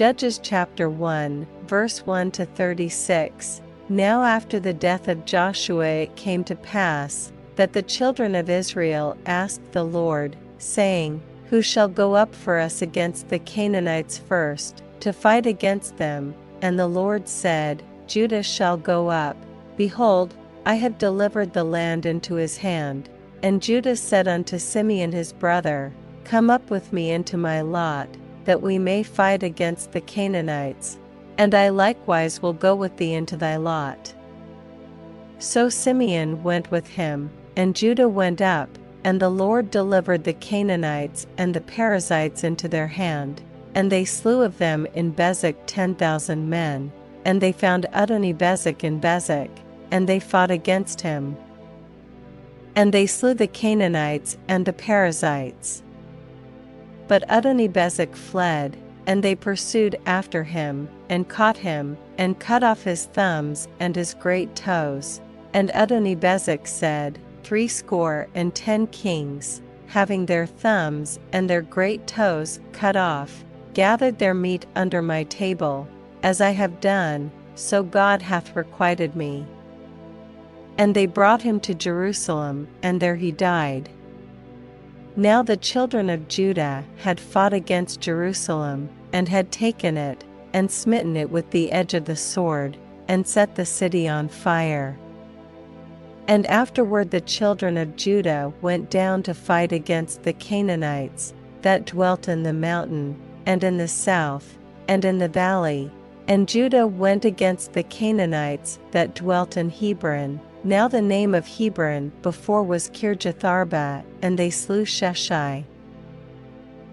Judges chapter 1, verse 1 to 36. Now after the death of Joshua it came to pass, that the children of Israel asked the Lord, saying, Who shall go up for us against the Canaanites first, to fight against them? And the Lord said, Judah shall go up. Behold, I have delivered the land into his hand. And Judah said unto Simeon his brother, Come up with me into my lot, that we may fight against the Canaanites, and I likewise will go with thee into thy lot. So Simeon went with him, and Judah went up, and the Lord delivered the Canaanites and the Perizzites into their hand, and they slew of them in Bezek 10,000 men, and they found Adoni-Bezek in Bezek, and they fought against him. And they slew the Canaanites and the Perizzites. But Adoni-Bezek fled, and they pursued after him, and caught him, and cut off his thumbs and his great toes. And Adoni-Bezek said, 70 kings, having their thumbs and their great toes cut off, gathered their meat under my table. As I have done, so God hath requited me. And they brought him to Jerusalem, and there he died. Now the children of Judah had fought against Jerusalem, and had taken it, and smitten it with the edge of the sword, and set the city on fire. And afterward the children of Judah went down to fight against the Canaanites, that dwelt in the mountain, and in the south, and in the valley. And Judah went against the Canaanites that dwelt in Hebron. Now the name of Hebron before was Kirjatharba, and they slew Sheshai,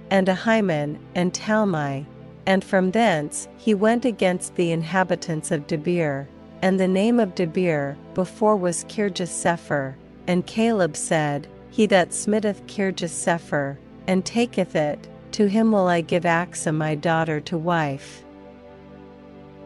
and Ahiman, and Talmai. And from thence he went against the inhabitants of Debir. And the name of Debir before was Kirjath-sepher. And Caleb said, He that smitteth Kirjath-sepher, and taketh it, to him will I give Achsah my daughter to wife.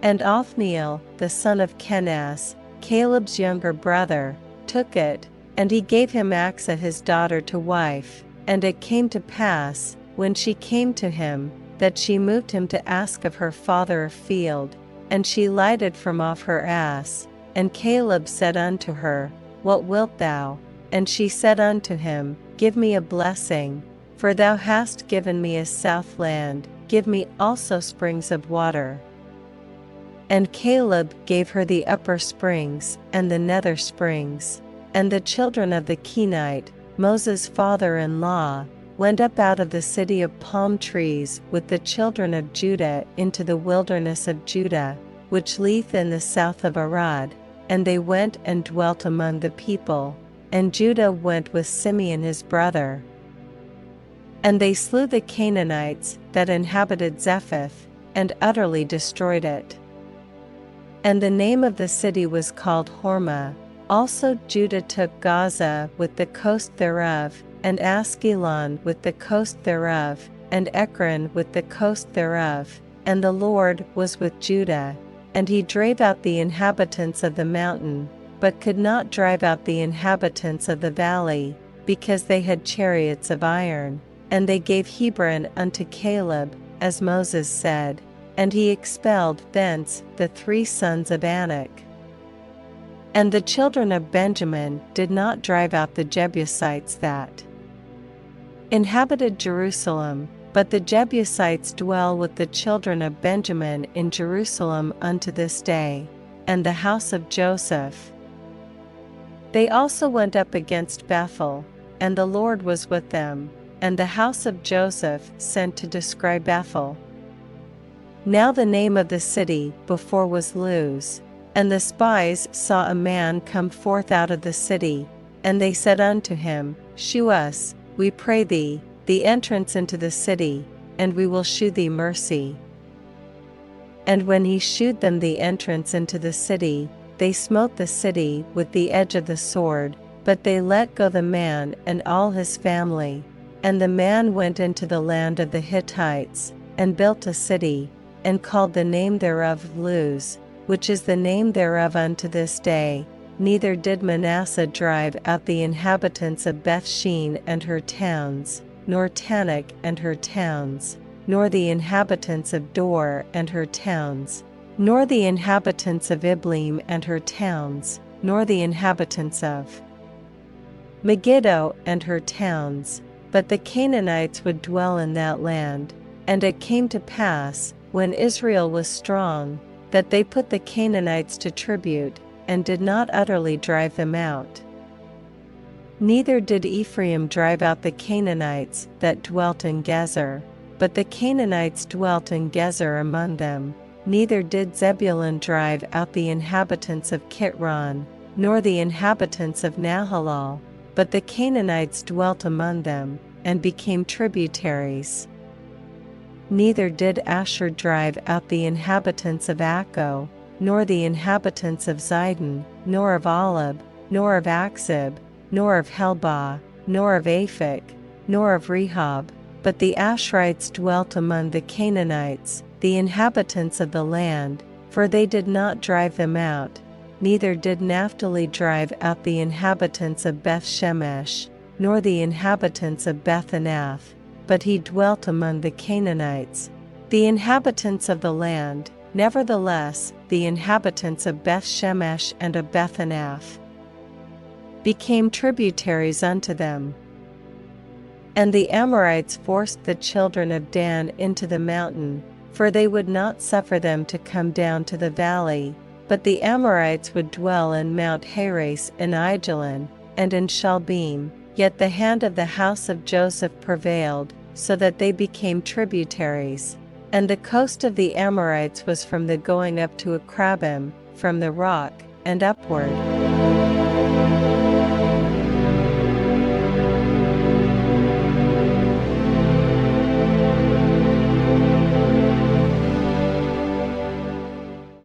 And Othniel, the son of Kenaz, Caleb's younger brother, took it, and he gave him Achsah his daughter to wife. And it came to pass, when she came to him, that she moved him to ask of her father a field, and she lighted from off her ass. And Caleb said unto her, What wilt thou? And she said unto him, Give me a blessing, for thou hast given me a south land, give me also springs of water. And Caleb gave her the upper springs, and the nether springs. And the children of the Kenite, Moses' father-in-law, went up out of the city of palm trees with the children of Judah into the wilderness of Judah, which lieth in the south of Arad. And they went and dwelt among the people, and Judah went with Simeon his brother. And they slew the Canaanites that inhabited Zephath, and utterly destroyed it. And the name of the city was called Hormah. Also Judah took Gaza with the coast thereof, and Askelon with the coast thereof, and Ekron with the coast thereof. And the Lord was with Judah, and he drave out the inhabitants of the mountain, but could not drive out the inhabitants of the valley, because they had chariots of iron. And they gave Hebron unto Caleb, as Moses said. And he expelled thence the 3 sons of Anak. And the children of Benjamin did not drive out the Jebusites that inhabited Jerusalem, but the Jebusites dwell with the children of Benjamin in Jerusalem unto this day, and the house of Joseph. They also went up against Bethel, and the Lord was with them, and the house of Joseph sent to descry Bethel. Now the name of the city before was Luz. And the spies saw a man come forth out of the city, and they said unto him, Shew us, we pray thee, the entrance into the city, and we will shew thee mercy. And when he shewed them the entrance into the city, they smote the city with the edge of the sword, but they let go the man and all his family. And the man went into the land of the Hittites, and built a city, and called the name thereof Luz, which is the name thereof unto this day. Neither did Manasseh drive out the inhabitants of Bethshean and her towns, nor Tanakh and her towns, nor the inhabitants of Dor and her towns, nor the inhabitants of Ibleam and her towns, nor the inhabitants of Megiddo and her towns, but the Canaanites would dwell in that land. And it came to pass, when Israel was strong, that they put the Canaanites to tribute, and did not utterly drive them out. Neither did Ephraim drive out the Canaanites that dwelt in Gezer, but the Canaanites dwelt in Gezer among them. Neither did Zebulun drive out the inhabitants of Kitron, nor the inhabitants of Nahalal, but the Canaanites dwelt among them, and became tributaries. Neither did Asher drive out the inhabitants of Akko, nor the inhabitants of Zidon, nor of Alab, nor of Akzib, nor of Helbah, nor of Aphek, nor of Rehob, but the Asherites dwelt among the Canaanites, the inhabitants of the land, for they did not drive them out. Neither did Naphtali drive out the inhabitants of Beth Shemesh, nor the inhabitants of Beth Anath, but he dwelt among the Canaanites, the inhabitants of the land. Nevertheless, the inhabitants of Beth Shemesh and of Beth Anath became tributaries unto them. And the Amorites forced the children of Dan into the mountain, for they would not suffer them to come down to the valley. But the Amorites would dwell in Mount Heres in Aijalon, and in Shalbim. Yet the hand of the house of Joseph prevailed, so that they became tributaries. And the coast of the Amorites was from the going up to Akrabim, from the rock, and upward.